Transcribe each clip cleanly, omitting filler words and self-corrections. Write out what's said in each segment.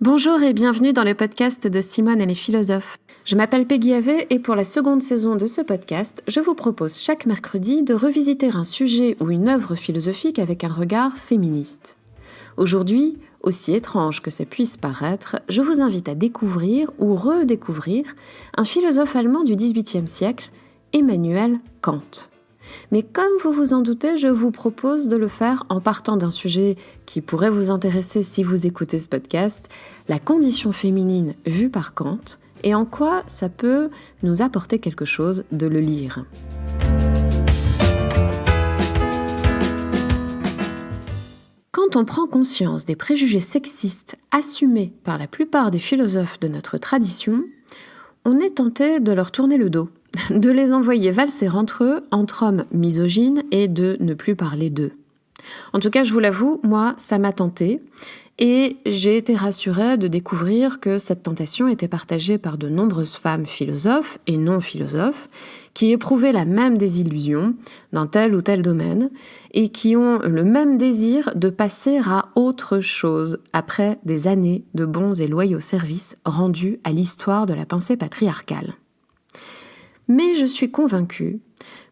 Bonjour et bienvenue dans le podcast de Simone et les philosophes. Je m'appelle Peggy Havet et pour la seconde saison de ce podcast, je vous propose chaque mercredi de revisiter un sujet ou une œuvre philosophique avec un regard féministe. Aujourd'hui, aussi étrange que ça puisse paraître, je vous invite à découvrir ou redécouvrir un philosophe allemand du XVIIIe siècle, Emmanuel Kant. Mais comme vous vous en doutez, je vous propose de le faire en partant d'un sujet qui pourrait vous intéresser si vous écoutez ce podcast, la condition féminine vue par Kant, et en quoi ça peut nous apporter quelque chose de le lire. Quand on prend conscience des préjugés sexistes assumés par la plupart des philosophes de notre tradition, on est tenté de leur tourner le dos, de les envoyer valser entre eux, entre hommes misogynes, et de ne plus parler d'eux. En tout cas, je vous l'avoue, moi, ça m'a tenté, et j'ai été rassurée de découvrir que cette tentation était partagée par de nombreuses femmes philosophes et non philosophes, qui éprouvaient la même désillusion dans tel ou tel domaine, et qui ont le même désir de passer à autre chose après des années de bons et loyaux services rendus à l'histoire de la pensée patriarcale. Mais je suis convaincue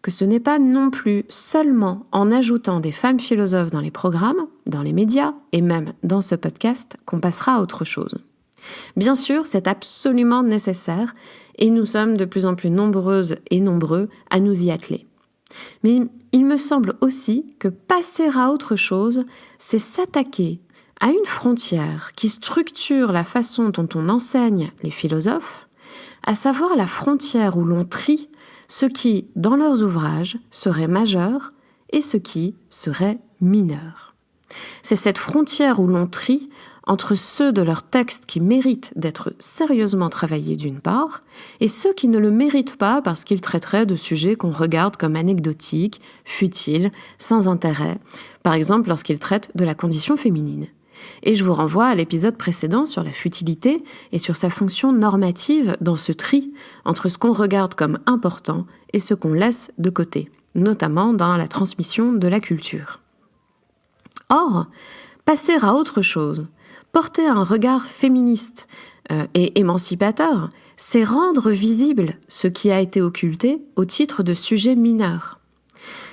que ce n'est pas non plus seulement en ajoutant des femmes philosophes dans les programmes, dans les médias et même dans ce podcast qu'on passera à autre chose. Bien sûr, c'est absolument nécessaire et nous sommes de plus en plus nombreuses et nombreux à nous y atteler. Mais il me semble aussi que passer à autre chose, c'est s'attaquer à une frontière qui structure la façon dont on enseigne les philosophes, à savoir la frontière où l'on trie ce qui, dans leurs ouvrages, serait majeur et ce qui serait mineur. C'est cette frontière où l'on trie entre ceux de leurs textes qui méritent d'être sérieusement travaillés d'une part, et ceux qui ne le méritent pas parce qu'ils traiteraient de sujets qu'on regarde comme anecdotiques, futiles, sans intérêt, par exemple lorsqu'ils traitent de la condition féminine. Et je vous renvoie à l'épisode précédent sur la futilité et sur sa fonction normative dans ce tri entre ce qu'on regarde comme important et ce qu'on laisse de côté, notamment dans la transmission de la culture. Or, passer à autre chose, porter un regard féministe et émancipateur, c'est rendre visible ce qui a été occulté au titre de sujet mineur.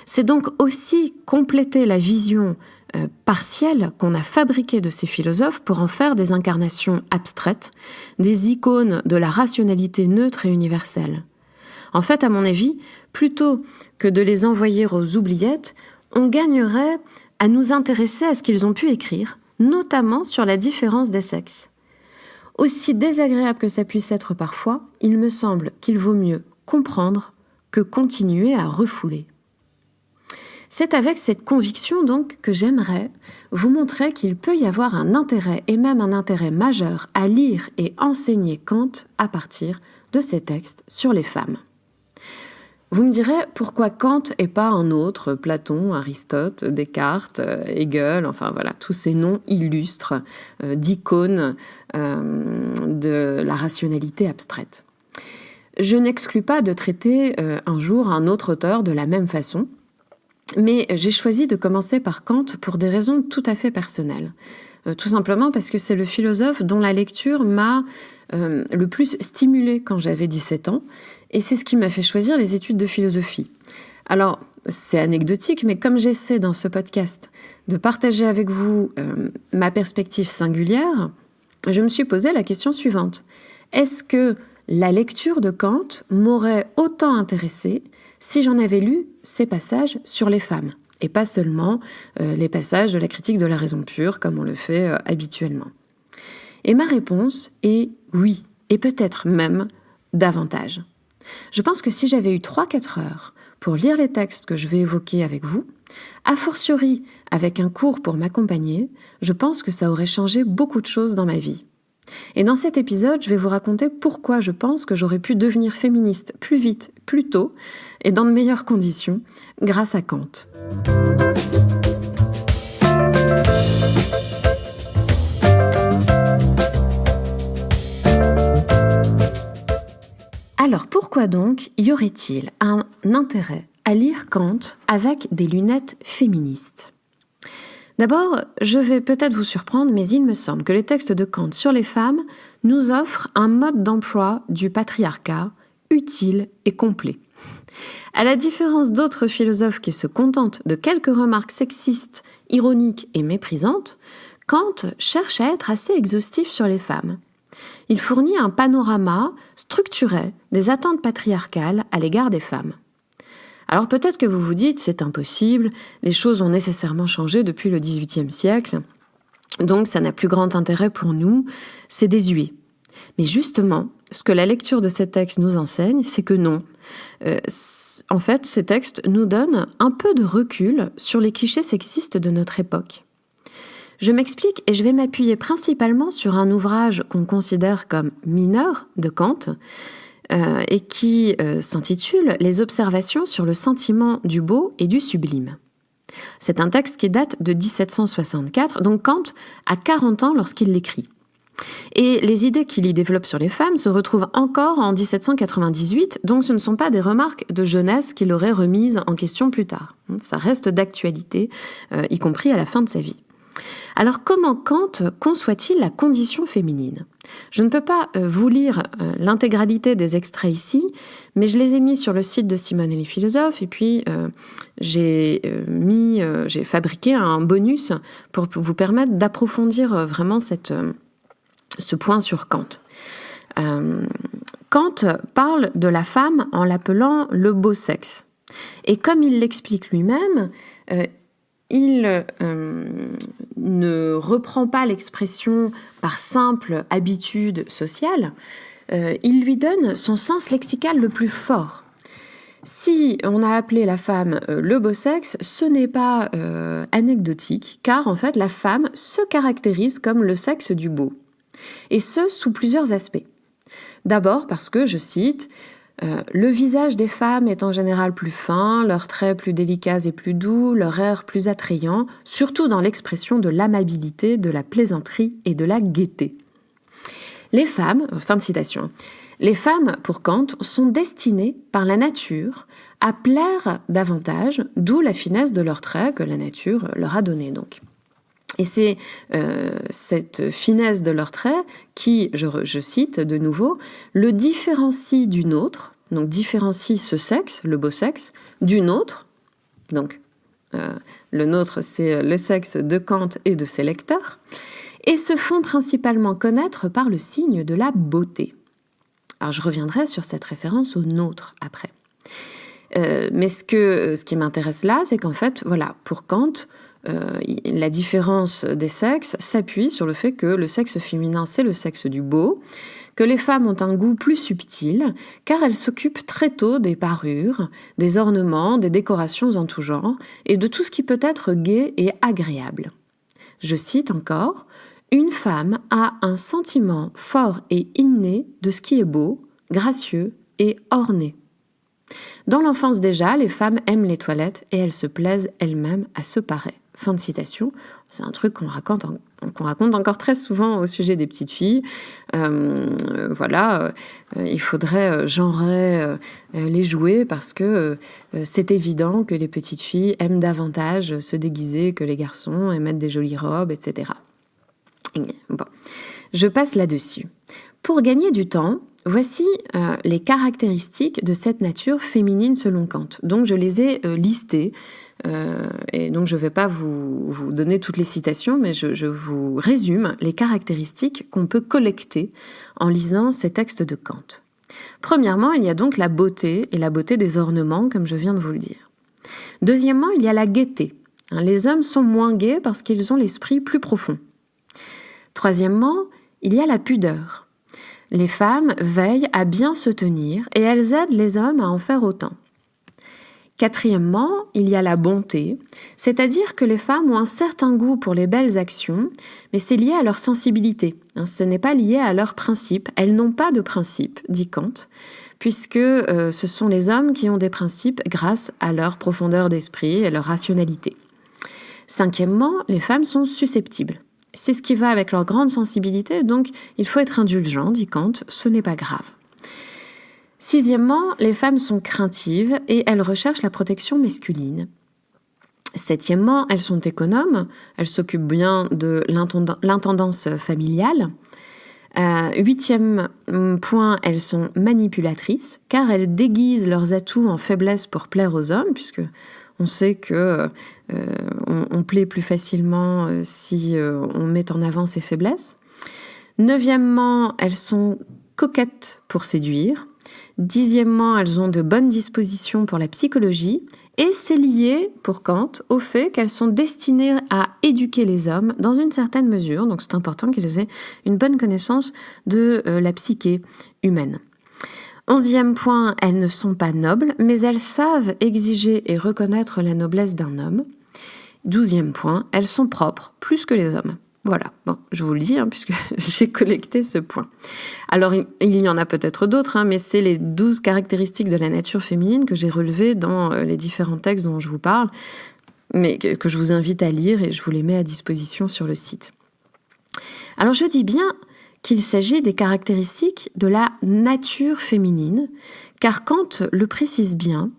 C'est donc aussi compléter la vision partielle qu'on a fabriquée de ces philosophes pour en faire des incarnations abstraites, des icônes de la rationalité neutre et universelle. En fait, à mon avis, plutôt que de les envoyer aux oubliettes, on gagnerait à nous intéresser à ce qu'ils ont pu écrire, notamment sur la différence des sexes. Aussi désagréable que ça puisse être parfois, il me semble qu'il vaut mieux comprendre que continuer à refouler. C'est avec cette conviction donc que j'aimerais vous montrer qu'il peut y avoir un intérêt et même un intérêt majeur à lire et enseigner Kant à partir de ses textes sur les femmes. Vous me direz pourquoi Kant et pas un autre, Platon, Aristote, Descartes, Hegel, enfin voilà, tous ces noms illustres d'icônes de la rationalité abstraite. Je n'exclus pas de traiter un jour un autre auteur de la même façon, mais j'ai choisi de commencer par Kant pour des raisons tout à fait personnelles. Tout simplement parce que c'est le philosophe dont la lecture m'a le plus stimulée quand j'avais 17 ans, et c'est ce qui m'a fait choisir les études de philosophie. Alors, c'est anecdotique, mais comme j'essaie dans ce podcast de partager avec vous ma perspective singulière, je me suis posé la question suivante. Est-ce que la lecture de Kant m'aurait autant intéressée si j'en avais lu ces passages sur les femmes, et pas seulement les passages de la critique de la raison pure, comme on le fait habituellement? Et ma réponse est oui, et peut-être même davantage. Je pense que si j'avais eu 3-4 heures pour lire les textes que je vais évoquer avec vous, a fortiori avec un cours pour m'accompagner, je pense que ça aurait changé beaucoup de choses dans ma vie. Et dans cet épisode, je vais vous raconter pourquoi je pense que j'aurais pu devenir féministe plus vite, plus tôt, et dans de meilleures conditions, grâce à Kant. Alors pourquoi donc y aurait-il un intérêt à lire Kant avec des lunettes féministes ? D'abord, je vais peut-être vous surprendre, mais il me semble que les textes de Kant sur les femmes nous offrent un mode d'emploi du patriarcat utile et complet. À la différence d'autres philosophes qui se contentent de quelques remarques sexistes, ironiques et méprisantes, Kant cherche à être assez exhaustif sur les femmes. Il fournit un panorama structuré des attentes patriarcales à l'égard des femmes. Alors peut-être que vous vous dites, c'est impossible, les choses ont nécessairement changé depuis le XVIIIe siècle, donc ça n'a plus grand intérêt pour nous, c'est désuet. Mais justement, ce que la lecture de ces textes nous enseigne, c'est que non. En fait, ces textes nous donnent un peu de recul sur les clichés sexistes de notre époque. Je m'explique et je vais m'appuyer principalement sur un ouvrage qu'on considère comme mineur de Kant et qui s'intitule « Les observations sur le sentiment du beau et du sublime ». C'est un texte qui date de 1764, donc Kant a 40 ans lorsqu'il l'écrit. Et les idées qu'il y développe sur les femmes se retrouvent encore en 1798, donc ce ne sont pas des remarques de jeunesse qu'il aurait remises en question plus tard. Ça reste d'actualité, y compris à la fin de sa vie. Alors comment Kant conçoit-il la condition féminine ? Je ne peux pas vous lire l'intégralité des extraits ici, mais je les ai mis sur le site de Simone et les philosophes, et puis j'ai fabriqué un bonus pour vous permettre d'approfondir vraiment ce point sur Kant. Kant parle de la femme en l'appelant le beau sexe. Et comme il l'explique lui-même, il ne reprend pas l'expression par simple habitude sociale, il lui donne son sens lexical le plus fort. Si on a appelé la femme le beau sexe, ce n'est pas anecdotique, car en fait la femme se caractérise comme le sexe du beau. Et ce, sous plusieurs aspects. D'abord parce que, je cite, « Le visage des femmes est en général plus fin, leurs traits plus délicats et plus doux, leur air plus attrayant, surtout dans l'expression de l'amabilité, de la plaisanterie et de la gaieté. » Les femmes, fin de citation, les femmes, pour Kant, sont destinées par la nature à plaire davantage, d'où la finesse de leurs traits que la nature leur a donnée donc. Et c'est cette finesse de leurs traits qui, je cite de nouveau, le différencie d'une autre, donc différencie ce sexe, le beau sexe, d'une autre, donc le nôtre c'est le sexe de Kant et de ses lecteurs, et se font principalement connaître par le signe de la beauté. Alors je reviendrai sur cette référence au nôtre après. Mais ce qui m'intéresse là, c'est qu'en fait, voilà, pour Kant, la différence des sexes s'appuie sur le fait que le sexe féminin, c'est le sexe du beau, que les femmes ont un goût plus subtil, car elles s'occupent très tôt des parures, des ornements, des décorations en tout genre, et de tout ce qui peut être gai et agréable. Je cite encore, « Une femme a un sentiment fort et inné de ce qui est beau, gracieux et orné. » Dans l'enfance déjà, les femmes aiment les toilettes et elles se plaisent elles-mêmes à se parer. Fin de citation. C'est un truc qu'on raconte encore très souvent au sujet des petites filles. Il faudrait genrer les jouets parce que c'est évident que les petites filles aiment davantage se déguiser que les garçons et mettre des jolies robes, etc. Bon, je passe là-dessus. Pour gagner du temps, voici les caractéristiques de cette nature féminine selon Kant. Donc je les ai listées. Et donc je ne vais pas vous donner toutes les citations, mais je vous résume les caractéristiques qu'on peut collecter en lisant ces textes de Kant. Premièrement, il y a donc la beauté et la beauté des ornements, comme je viens de vous le dire. Deuxièmement, il y a la gaieté. Les hommes sont moins gais parce qu'ils ont l'esprit plus profond. Troisièmement, il y a la pudeur. Les femmes veillent à bien se tenir et elles aident les hommes à en faire autant. Quatrièmement, il y a la bonté, c'est-à-dire que les femmes ont un certain goût pour les belles actions, mais c'est lié à leur sensibilité. Ce n'est pas lié à leurs principes. Elles n'ont pas de principes, dit Kant, puisque ce sont les hommes qui ont des principes grâce à leur profondeur d'esprit et leur rationalité. Cinquièmement, les femmes sont susceptibles. C'est ce qui va avec leur grande sensibilité, donc il faut être indulgent, dit Kant, ce n'est pas grave. Sixièmement, les femmes sont craintives et elles recherchent la protection masculine. Septièmement, elles sont économes, elles s'occupent bien de l'intendance familiale. Huitième point, elles sont manipulatrices, car elles déguisent leurs atouts en faiblesse pour plaire aux hommes, puisque on sait que on plaît plus facilement si on met en avant ses faiblesses. Neuvièmement, elles sont coquettes pour séduire. Dixièmement, elles ont de bonnes dispositions pour la psychologie. Et c'est lié, pour Kant, au fait qu'elles sont destinées à éduquer les hommes dans une certaine mesure. Donc c'est important qu'elles aient une bonne connaissance de la psyché humaine. 11e point, elles ne sont pas nobles, mais elles savent exiger et reconnaître la noblesse d'un homme. 12e point, elles sont propres, plus que les hommes. Voilà, bon, je vous le dis, puisque j'ai collecté ce point. Alors, il y en a peut-être d'autres, mais c'est les 12 caractéristiques de la nature féminine que j'ai relevées dans les différents textes dont je vous parle, mais que je vous invite à lire et je vous les mets à disposition sur le site. Alors, je dis bien qu'il s'agit des caractéristiques de la nature féminine, car Kant le précise bien,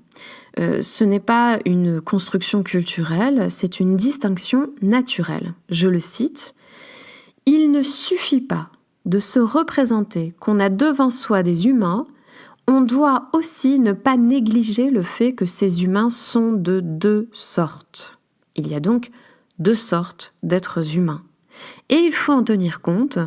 ce n'est pas une construction culturelle, c'est une distinction naturelle. Je le cite, « Il ne suffit pas de se représenter qu'on a devant soi des humains, on doit aussi ne pas négliger le fait que ces humains sont de deux sortes. Il y a donc deux sortes d'êtres humains. Et il faut en tenir compte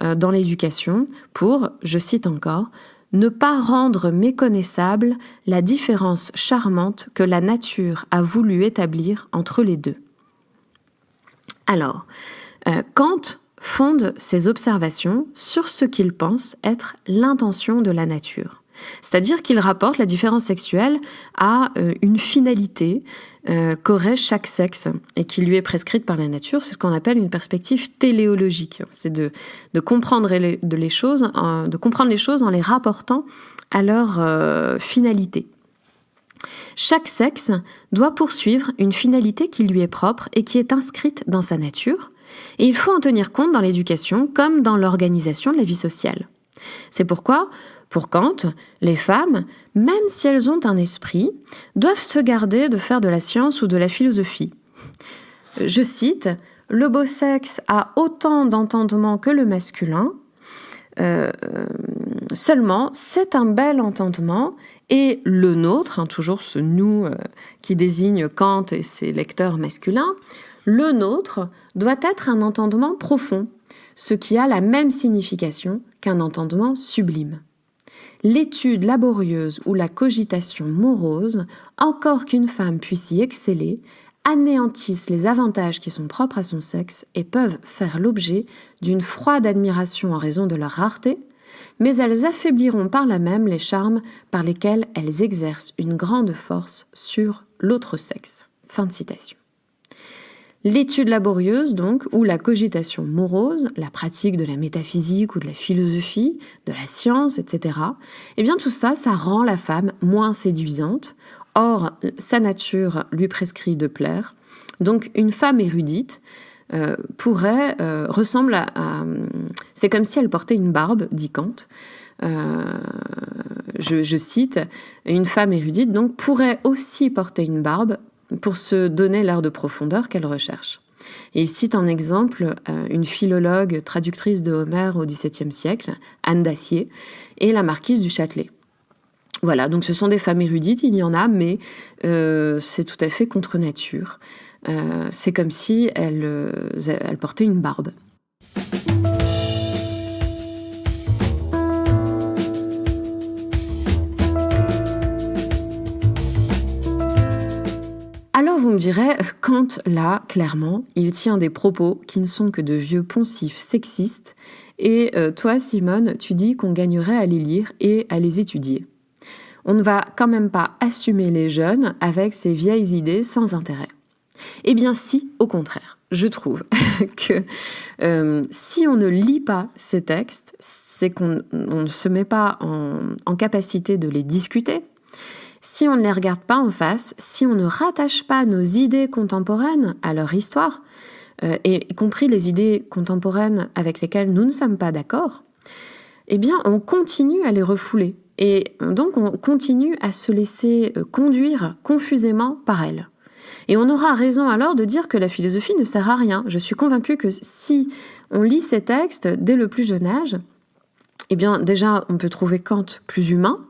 dans l'éducation pour, je cite encore, ne pas rendre méconnaissable la différence charmante que la nature a voulu établir entre les deux. » Alors, Kant fonde ses observations sur ce qu'il pense être l'intention de la nature. C'est-à-dire qu'il rapporte la différence sexuelle à une finalité qu'aurait chaque sexe et qui lui est prescrite par la nature. C'est ce qu'on appelle une perspective téléologique. C'est de comprendre les choses en les rapportant à leur finalité. Chaque sexe doit poursuivre une finalité qui lui est propre et qui est inscrite dans sa nature. Et il faut en tenir compte dans l'éducation comme dans l'organisation de la vie sociale. C'est pourquoi, pour Kant, les femmes, même si elles ont un esprit, doivent se garder de faire de la science ou de la philosophie. Je cite, « Le beau sexe a autant d'entendement que le masculin, seulement c'est un bel entendement et le nôtre, toujours ce nous qui désigne Kant et ses lecteurs masculins, le nôtre doit être un entendement profond, ce qui a la même signification qu'un entendement sublime. L'étude laborieuse ou la cogitation morose, encore qu'une femme puisse y exceller, anéantissent les avantages qui sont propres à son sexe et peuvent faire l'objet d'une froide admiration en raison de leur rareté, mais elles affaibliront par là même les charmes par lesquels elles exercent une grande force sur l'autre sexe. » Fin de citation. L'étude laborieuse, donc, ou la cogitation morose, la pratique de la métaphysique ou de la philosophie, de la science, etc., eh bien tout ça, ça rend la femme moins séduisante. Or, sa nature lui prescrit de plaire. Donc, une femme érudite ressemble à... c'est comme si elle portait une barbe, dit Kant. Je cite, « Une femme érudite, donc, pourrait aussi porter une barbe pour se donner l'air de profondeur qu'elle recherche. » Et il cite en exemple une philologue traductrice de Homère au XVIIe siècle, Anne Dacier, et la marquise du Châtelet. Voilà, donc ce sont des femmes érudites, il y en a, mais c'est tout à fait contre nature. C'est comme si elles portaient une barbe. Alors vous me direz, Kant, là, clairement, il tient des propos qui ne sont que de vieux poncifs sexistes, et toi, Simone, tu dis qu'on gagnerait à les lire et à les étudier. On ne va quand même pas assumer les jeunes avec ces vieilles idées sans intérêt. Eh bien si, au contraire, je trouve que si on ne lit pas ces textes, c'est qu'on ne se met pas en capacité de les discuter. Si on ne les regarde pas en face, si on ne rattache pas nos idées contemporaines à leur histoire, et y compris les idées contemporaines avec lesquelles nous ne sommes pas d'accord, eh bien on continue à les refouler. Et donc on continue à se laisser conduire confusément par elle. Et on aura raison alors de dire que la philosophie ne sert à rien. Je suis convaincue que si on lit ces textes dès le plus jeune âge, eh bien déjà on peut trouver Kant plus humain,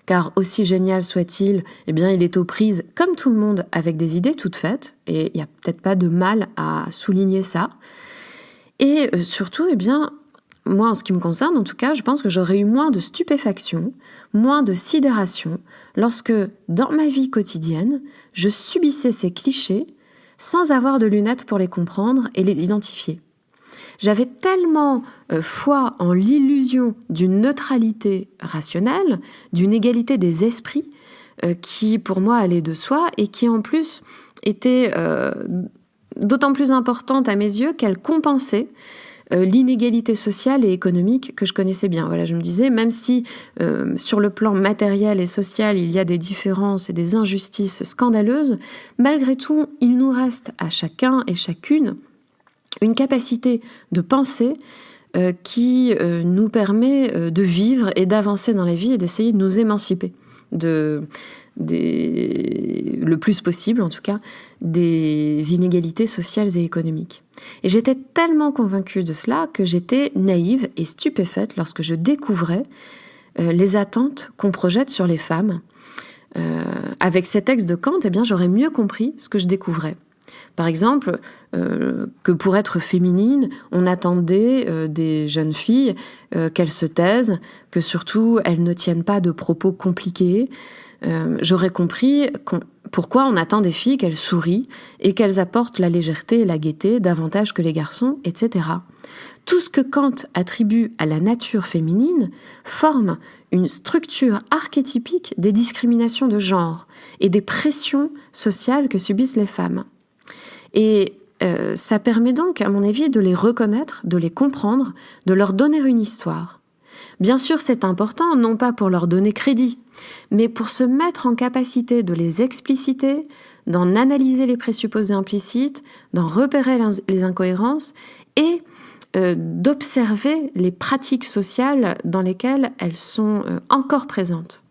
car aussi génial soit-il, eh bien il est aux prises, comme tout le monde, avec des idées toutes faites, et il n'y a peut-être pas de mal à souligner ça. Et surtout, eh bien, moi, en ce qui me concerne, en tout cas, je pense que j'aurais eu moins de stupéfaction, moins de sidération, lorsque, dans ma vie quotidienne, je subissais ces clichés sans avoir de lunettes pour les comprendre et les identifier. J'avais tellement foi en l'illusion d'une neutralité rationnelle, d'une égalité des esprits, qui pour moi allait de soi et qui en plus était d'autant plus importante à mes yeux qu'elle compensait l'inégalité sociale et économique que je connaissais bien. Voilà, je me disais, même si sur le plan matériel et social, il y a des différences et des injustices scandaleuses, malgré tout, il nous reste à chacun et chacune une capacité de penser qui nous permet de vivre et d'avancer dans la vie et d'essayer de nous émanciper le plus possible, en tout cas, des inégalités sociales et économiques. Et j'étais tellement convaincue de cela que j'étais naïve et stupéfaite lorsque je découvrais les attentes qu'on projette sur les femmes. Avec ces textes de Kant, eh bien, j'aurais mieux compris ce que je découvrais. Par exemple, que pour être féminine, on attendait des jeunes filles qu'elles se taisent, que surtout elles ne tiennent pas de propos compliqués. J'aurais compris pourquoi on attend des filles qu'elles sourient et qu'elles apportent la légèreté et la gaieté davantage que les garçons, etc. Tout ce que Kant attribue à la nature féminine forme une structure archétypique des discriminations de genre et des pressions sociales que subissent les femmes. Et ça permet donc, à mon avis, de les reconnaître, de les comprendre, de leur donner une histoire. Bien sûr, c'est important, non pas pour leur donner crédit, mais pour se mettre en capacité de les expliciter, d'en analyser les présupposés implicites, d'en repérer les incohérences et d'observer les pratiques sociales dans lesquelles elles sont encore présentes.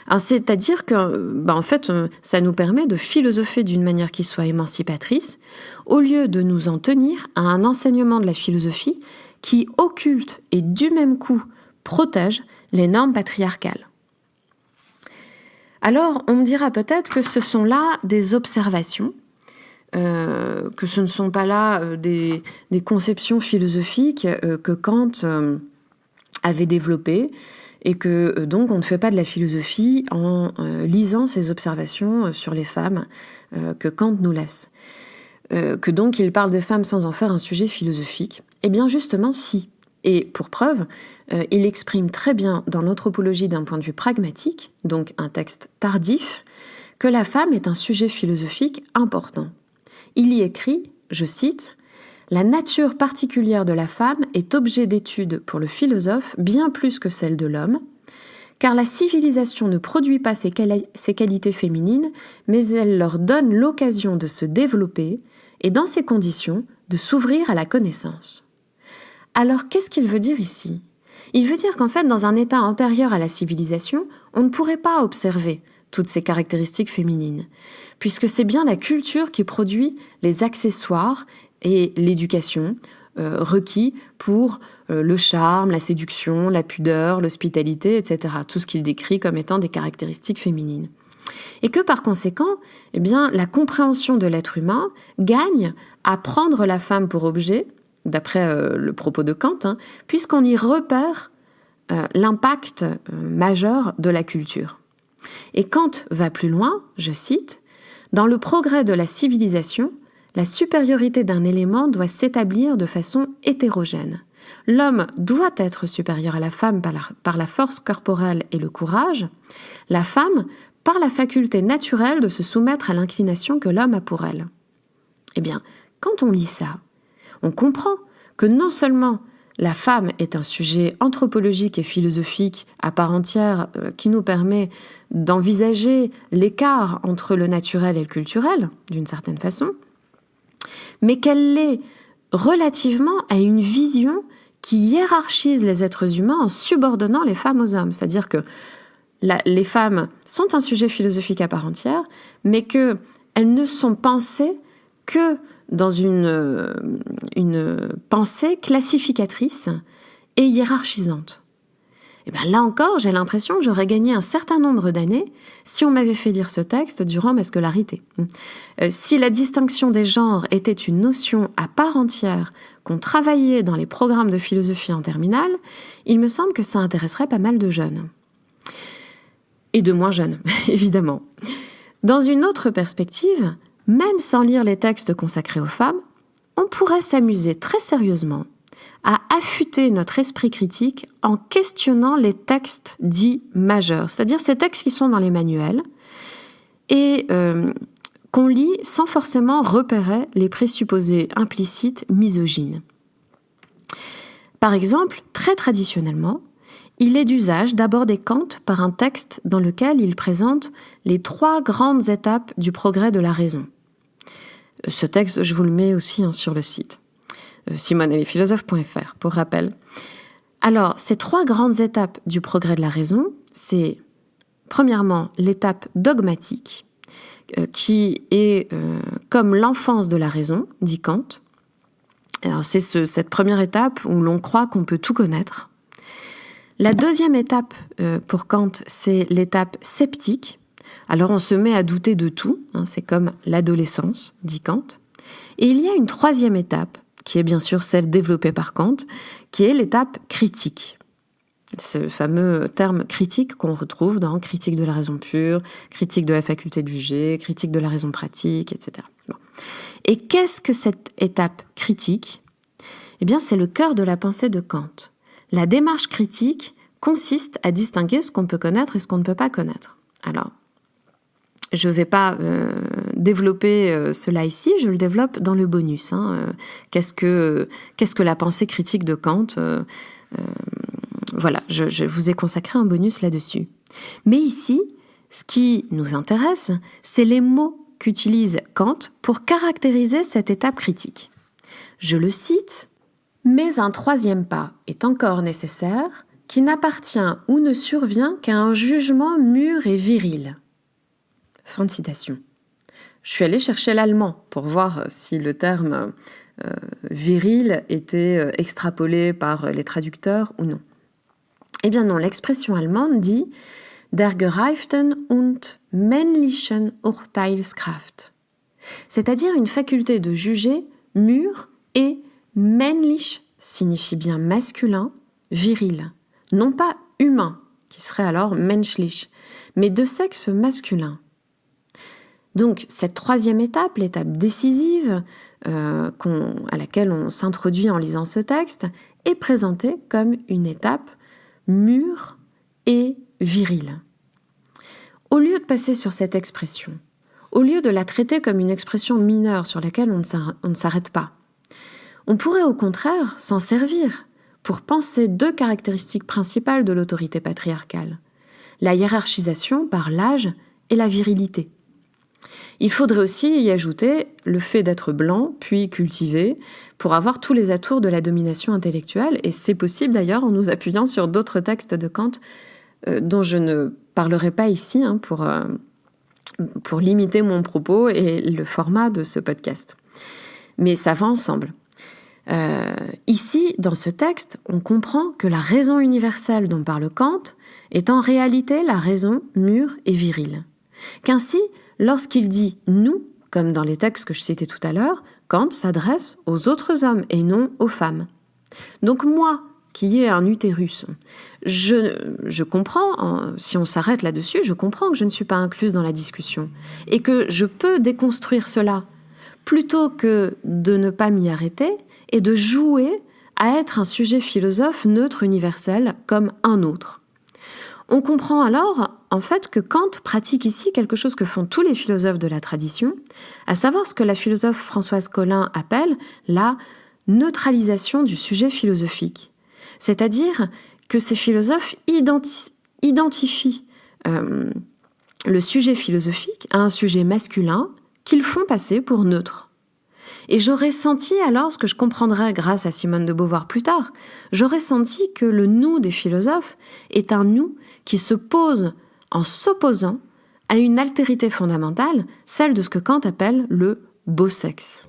Alors, c'est-à-dire que, en fait, ça nous permet de philosopher d'une manière qui soit émancipatrice, au lieu de nous en tenir à un enseignement de la philosophie qui occulte et du même coup protège les normes patriarcales. Alors, on me dira peut-être que ce sont là des observations, que ce ne sont pas là des conceptions philosophiques que Kant avait développées, et que donc on ne fait pas de la philosophie en lisant ces observations sur les femmes que Kant nous laisse. Que donc il parle des femmes sans en faire un sujet philosophique. Eh bien justement si. Et pour preuve, il exprime très bien dans l'anthropologie d'un point de vue pragmatique, donc un texte tardif, que la femme est un sujet philosophique important. Il y écrit, je cite, « La nature particulière de la femme est objet d'étude pour le philosophe bien plus que celle de l'homme, car la civilisation ne produit pas ses qualités féminines, mais elle leur donne l'occasion de se développer et, dans ces conditions, de s'ouvrir à la connaissance. » Alors, qu'est-ce qu'il veut dire ici ? Il veut dire qu'en fait, dans un état antérieur à la civilisation, on ne pourrait pas observer toutes ces caractéristiques féminines, puisque c'est bien la culture qui produit les accessoires et l'éducation requis pour le charme, la séduction, la pudeur, l'hospitalité, etc. Tout ce qu'il décrit comme étant des caractéristiques féminines. Et que par conséquent, eh bien, la compréhension de l'être humain gagne à prendre la femme pour objet, d'après le propos de Kant, puisqu'on y repère l'impact majeur de la culture. Et Kant va plus loin, je cite, « Dans le progrès de la civilisation, la supériorité d'un élément doit s'établir de façon hétérogène. L'homme doit être supérieur à la femme par la force corporelle et le courage, la femme par la faculté naturelle de se soumettre à l'inclination que l'homme a pour elle. » Eh bien, quand on lit ça, on comprend que non seulement la femme est un sujet anthropologique et philosophique à part entière qui nous permet d'envisager l'écart entre le naturel et le culturel, d'une certaine façon, mais qu'elle l'est relativement à une vision qui hiérarchise les êtres humains en subordonnant les femmes aux hommes. C'est-à-dire que les femmes sont un sujet philosophique à part entière, mais qu'elles ne sont pensées que dans une pensée classificatrice et hiérarchisante. Et bien là encore, j'ai l'impression que j'aurais gagné un certain nombre d'années si on m'avait fait lire ce texte durant ma scolarité. Si la distinction des genres était une notion à part entière qu'on travaillait dans les programmes de philosophie en terminale, il me semble que ça intéresserait pas mal de jeunes. Et de moins jeunes, évidemment. Dans une autre perspective, même sans lire les textes consacrés aux femmes, on pourrait s'amuser très sérieusement à affûter notre esprit critique en questionnant les textes dits majeurs, c'est-à-dire ces textes qui sont dans les manuels et qu'on lit sans forcément repérer les présupposés implicites misogynes. Par exemple, très traditionnellement, il est d'usage d'aborder Kant par un texte dans lequel il présente les 3 grandes étapes du progrès de la raison. Ce texte, je vous le mets aussi sur le site. SimoneEtLesPhilosophes.fr, pour rappel. Alors, ces 3 grandes étapes du progrès de la raison, c'est premièrement l'étape dogmatique, qui est comme l'enfance de la raison, dit Kant. Alors, c'est cette première étape où l'on croit qu'on peut tout connaître. La deuxième étape pour Kant, c'est l'étape sceptique. Alors, on se met à douter de tout, c'est comme l'adolescence, dit Kant. Et il y a une troisième étape, qui est bien sûr celle développée par Kant, qui est l'étape critique. Ce fameux terme critique qu'on retrouve dans Critique de la raison pure, Critique de la faculté de juger, Critique de la raison pratique, etc. Bon. Et qu'est-ce que cette étape critique ? Eh bien, c'est le cœur de la pensée de Kant. La démarche critique consiste à distinguer ce qu'on peut connaître et ce qu'on ne peut pas connaître. Alors, je ne vais pas développer cela ici, je le développe dans le bonus. Qu'est-ce que la pensée critique de Kant ? Voilà, je vous ai consacré un bonus là-dessus. Mais ici, ce qui nous intéresse, c'est les mots qu'utilise Kant pour caractériser cette étape critique. Je le cite, « Mais un troisième pas est encore nécessaire, qui n'appartient ou ne survient qu'à un jugement mûr et viril. » Fin de citation. Je suis allée chercher l'allemand pour voir si le terme viril était extrapolé par les traducteurs ou non. Eh bien non, l'expression allemande dit « der gereiften und männlichen Urteilskraft », c'est-à-dire une faculté de juger mûre et männlich signifie bien masculin, viril, non pas humain, qui serait alors menschlich, mais de sexe masculin. Donc, cette troisième étape, l'étape décisive à laquelle on s'introduit en lisant ce texte, est présentée comme une étape mûre et virile. Au lieu de passer sur cette expression, au lieu de la traiter comme une expression mineure sur laquelle on ne s'arrête pas, on pourrait au contraire s'en servir pour penser 2 caractéristiques principales de l'autorité patriarcale, la hiérarchisation par l'âge et la virilité. Il faudrait aussi y ajouter le fait d'être blanc, puis cultivé, pour avoir tous les atours de la domination intellectuelle, et c'est possible d'ailleurs en nous appuyant sur d'autres textes de Kant dont je ne parlerai pas ici pour limiter mon propos et le format de ce podcast. Mais ça va ensemble. Ici, dans ce texte, on comprend que la raison universelle dont parle Kant est en réalité la raison mûre et virile. Qu'ainsi, lorsqu'il dit « nous », comme dans les textes que je citais tout à l'heure, Kant s'adresse aux autres hommes et non aux femmes. Donc moi, qui ai un utérus, je comprends, si on s'arrête là-dessus, je comprends que je ne suis pas incluse dans la discussion et que je peux déconstruire cela plutôt que de ne pas m'y arrêter et de jouer à être un sujet philosophe neutre universel comme un autre. On comprend alors, en fait, que Kant pratique ici quelque chose que font tous les philosophes de la tradition, à savoir ce que la philosophe Françoise Collin appelle la neutralisation du sujet philosophique. C'est-à-dire que ces philosophes identifient le sujet philosophique à un sujet masculin qu'ils font passer pour neutre. Et j'aurais senti alors ce que je comprendrai grâce à Simone de Beauvoir plus tard, j'aurais senti que le nous des philosophes est un nous qui se pose en s'opposant à une altérité fondamentale, celle de ce que Kant appelle le beau sexe.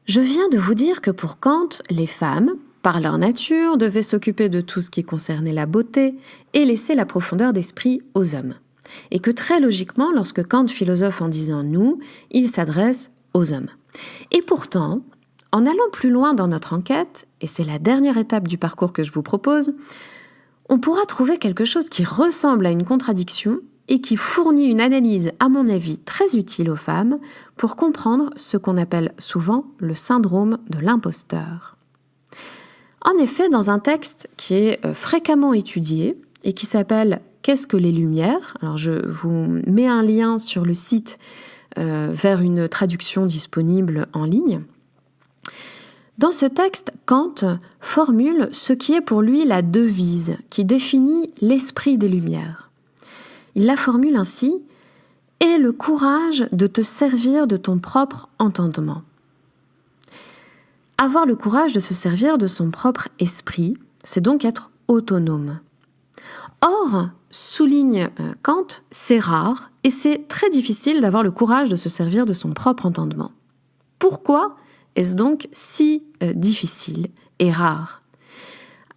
Je viens de vous dire que pour Kant, les femmes, par leur nature, devaient s'occuper de tout ce qui concernait la beauté et laisser la profondeur d'esprit aux hommes. Et que très logiquement, lorsque Kant philosophe en disant « nous », il s'adresse aux hommes. Et pourtant, en allant plus loin dans notre enquête, et c'est la dernière étape du parcours que je vous propose, on pourra trouver quelque chose qui ressemble à une contradiction et qui fournit une analyse, à mon avis, très utile aux femmes pour comprendre ce qu'on appelle souvent le syndrome de l'imposteur. En effet, dans un texte qui est fréquemment étudié et qui s'appelle « Qu'est-ce que les Lumières ?», alors je vous mets un lien sur le site vers une traduction disponible en ligne. Dans ce texte, Kant formule ce qui est pour lui la devise qui définit l'esprit des Lumières. Il la formule ainsi « Aie le courage de te servir de ton propre entendement ». Avoir le courage de se servir de son propre esprit, c'est donc être autonome. Or, souligne Kant, c'est rare et c'est très difficile d'avoir le courage de se servir de son propre entendement. Pourquoi est-ce donc si difficile et rare ?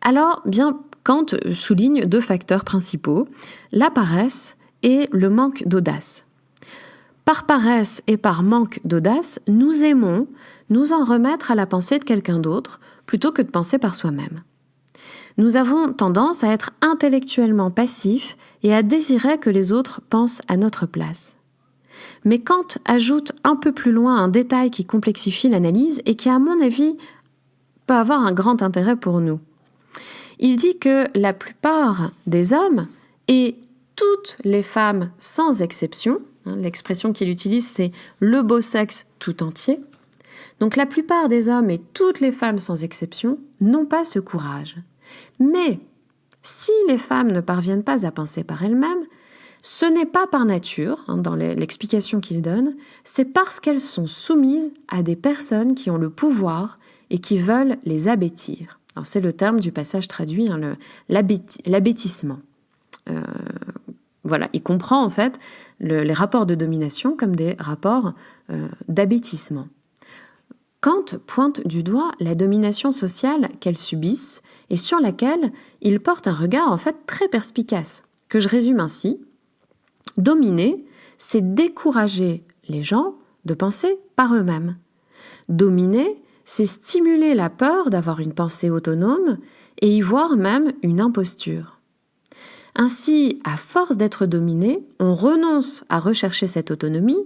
Alors, bien, Kant souligne 2 facteurs principaux, la paresse et le manque d'audace. Par paresse et par manque d'audace, nous aimons nous en remettre à la pensée de quelqu'un d'autre plutôt que de penser par soi-même. Nous avons tendance à être intellectuellement passifs et à désirer que les autres pensent à notre place. Mais Kant ajoute un peu plus loin un détail qui complexifie l'analyse et qui, à mon avis, peut avoir un grand intérêt pour nous. Il dit que la plupart des hommes, et toutes les femmes sans exception, l'expression qu'il utilise c'est « le beau sexe tout entier », donc la plupart des hommes et toutes les femmes sans exception n'ont pas ce courage. Mais si les femmes ne parviennent pas à penser par elles-mêmes, ce n'est pas par nature, dans l'explication qu'il donne, c'est parce qu'elles sont soumises à des personnes qui ont le pouvoir et qui veulent les abêtir. Alors c'est le terme du passage traduit, l'abêtissement. Voilà, il comprend en fait les rapports de domination comme des rapports d'abêtissement. Kant pointe du doigt la domination sociale qu'elles subissent et sur laquelle il porte un regard en fait très perspicace, que je résume ainsi. Dominer, c'est décourager les gens de penser par eux-mêmes. Dominer, c'est stimuler la peur d'avoir une pensée autonome et y voir même une imposture. Ainsi, à force d'être dominé, on renonce à rechercher cette autonomie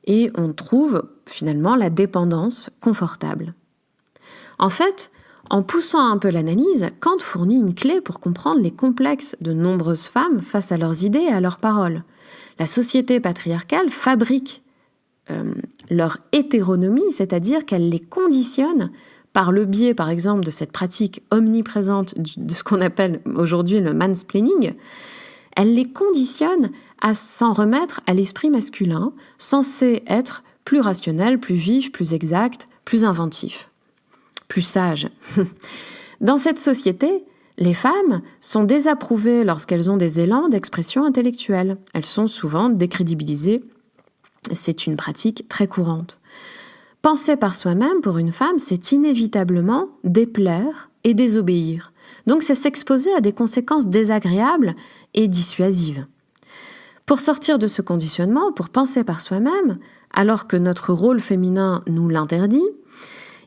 et on trouve finalement la dépendance confortable. En fait, en poussant un peu l'analyse, Kant fournit une clé pour comprendre les complexes de nombreuses femmes face à leurs idées et à leurs paroles. La société patriarcale fabrique leur hétéronomie, c'est-à-dire qu'elle les conditionne par le biais, par exemple, de cette pratique omniprésente de ce qu'on appelle aujourd'hui le mansplaining. Elle les conditionne à s'en remettre à l'esprit masculin, censé être plus rationnel, plus vif, plus exact, plus inventif, plus sage. Dans cette société, les femmes sont désapprouvées lorsqu'elles ont des élans d'expression intellectuelle. Elles sont souvent décrédibilisées. C'est une pratique très courante. Penser par soi-même, pour une femme, c'est inévitablement déplaire et désobéir. Donc c'est s'exposer à des conséquences désagréables et dissuasives. Pour sortir de ce conditionnement, pour penser par soi-même, alors que notre rôle féminin nous l'interdit,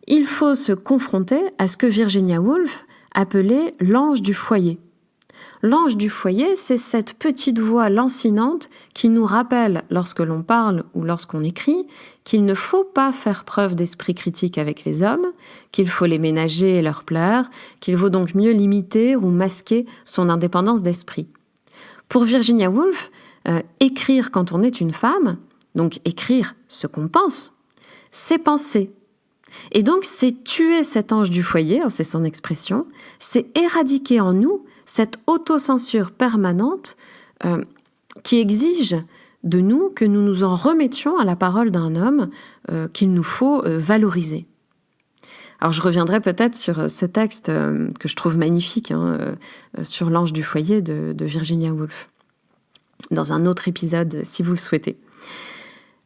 il faut se confronter à ce que Virginia Woolf appelait l'ange du foyer. L'ange du foyer, c'est cette petite voix lancinante qui nous rappelle, lorsque l'on parle ou lorsqu'on écrit, qu'il ne faut pas faire preuve d'esprit critique avec les hommes, qu'il faut les ménager et leur plaire, qu'il vaut donc mieux limiter ou masquer son indépendance d'esprit. Pour Virginia Woolf, écrire quand on est une femme, donc écrire ce qu'on pense, c'est penser. Et donc, c'est tuer cet ange du foyer, c'est son expression, c'est éradiquer en nous cette autocensure permanente qui exige de nous que nous nous en remettions à la parole d'un homme qu'il nous faut valoriser. Alors je reviendrai peut-être sur ce texte que je trouve magnifique, sur l'ange du foyer de Virginia Woolf, dans un autre épisode si vous le souhaitez.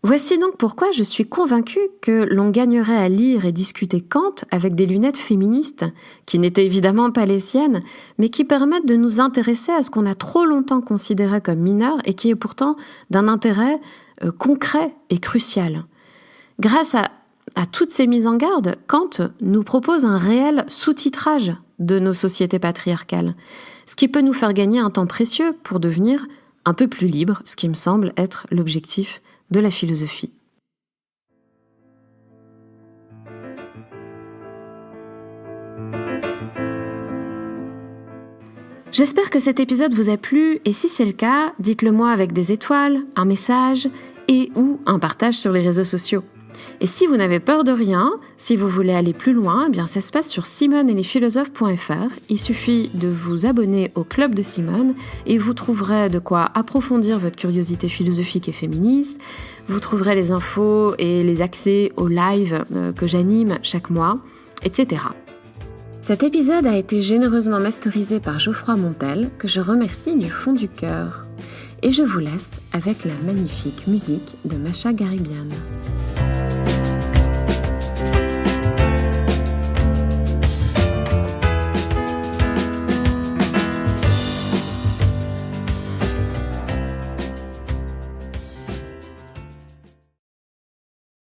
Voici donc pourquoi je suis convaincue que l'on gagnerait à lire et discuter Kant avec des lunettes féministes, qui n'étaient évidemment pas les siennes, mais qui permettent de nous intéresser à ce qu'on a trop longtemps considéré comme mineur et qui est pourtant d'un intérêt concret et crucial. Grâce à toutes ces mises en garde, Kant nous propose un réel sous-titrage de nos sociétés patriarcales, ce qui peut nous faire gagner un temps précieux pour devenir un peu plus libre, ce qui me semble être l'objectif de la philosophie. J'espère que cet épisode vous a plu et si c'est le cas, dites-le moi avec des étoiles, un message et ou un partage sur les réseaux sociaux. Et si vous n'avez peur de rien, si vous voulez aller plus loin, eh bien ça se passe sur simoneetlesphilosophes.fr. Il suffit de vous abonner au club de Simone et vous trouverez de quoi approfondir votre curiosité philosophique et féministe. Vous trouverez les infos et les accès aux lives que j'anime chaque mois, etc. Cet épisode a été généreusement masterisé par Geoffroy Montel, que je remercie du fond du cœur. Et je vous laisse avec la magnifique musique de Masha Garibian.